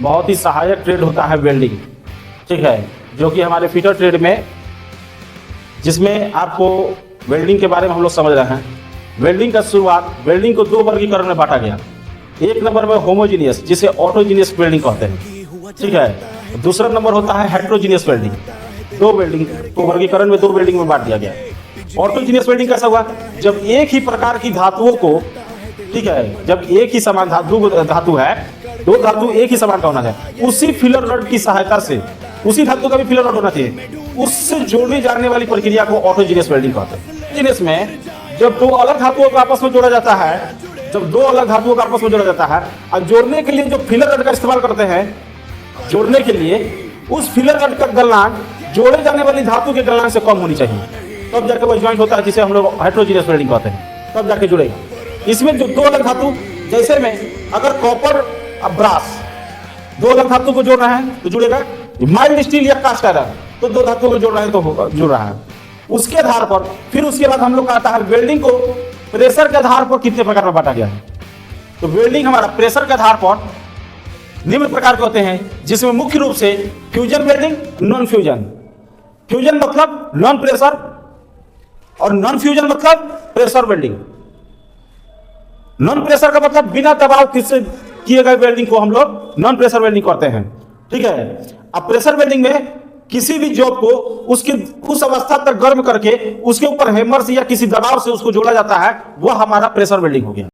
बहुत ही सहायक ट्रेड होता है वेल्डिंग, ठीक है, जो कि हमारे फिटर ट्रेड में, जिसमें आपको वेल्डिंग के बारे में हम लोग समझ रहे हैं। वेल्डिंग का शुरुआत, वेल्डिंग को दो वर्गीकरण में बांटा गया। एक नंबर में होमोजीनियस, जिसे ऑटोजीनियस वेल्डिंग कहते हैं, ठीक है। दूसरा नंबर होता है हेट्रोजीनियस वेल्डिंग। दो वेल्डिंग को वर्गीकरण में, दो वेल्डिंग में बांट दिया गया। ऑटोजीनियस वेल्डिंग कैसा हुआ? जब एक ही प्रकार की धातुओं को, ठीक है, जब एक ही समान धातु है, दो धातु एक ही समान का होना है, उसी फिलर रड की सहायता से, उसी धातु का भी फिलर रड होना चाहिए, उससे जोड़ी जाने वाली प्रक्रिया को ऑटोजीनियस वेल्डिंग कहते हैं। जीनियस में जब दो अलग धातुओं को आपस में जोड़ा जाता है, जब दो अलग धातुओं को आपस में जोड़ा जाता है, और जोड़ने के लिए जो फिलर रड का इस्तेमाल करते हैं, जोड़ने के लिए उस फिलर रड का गलनांक जोड़े जाने वाली धातु के गलनांक से कम होनी चाहिए, तब जाके वो ज्वाइंट होता है, जिसे हम लोग हेट्रोजीनियस वेल्डिंग कहते हैं, तब जाके जुड़ेगा। इसमें जो दो अलग धातु, जैसे में अगर कॉपर और ब्रास दो अलग धातु को जोड़ रहे हैं तो जुड़ेगा, माइल्ड स्टील या कास्ट आयरन तो दो धातुओं को जोड़ रहे हैं तो जुड़ रहा है। उसके आधार पर फिर उसके बाद हम लोग का आता है वेल्डिंग को प्रेशर के आधार पर कितने प्रकार में बांटा गया है। तो वेल्डिंग हमारा प्रेशर के आधार पर निम्न प्रकार के होते हैं, जिसमें मुख्य रूप से fusion welding, non fusion. Fusion मतलब नॉन प्रेशर और नॉन फ्यूजन मतलब प्रेशर वेल्डिंग। नॉन प्रेशर का मतलब बिना दबाव किससे किए गए वेल्डिंग को हम लोग नॉन प्रेशर वेल्डिंग करते हैं, ठीक है। अब प्रेशर वेल्डिंग में किसी भी जॉब को उसकी उस अवस्था तक गर्म करके उसके ऊपर हैमर से या किसी दबाव से उसको जोड़ा जाता है, वह हमारा प्रेशर वेल्डिंग हो गया।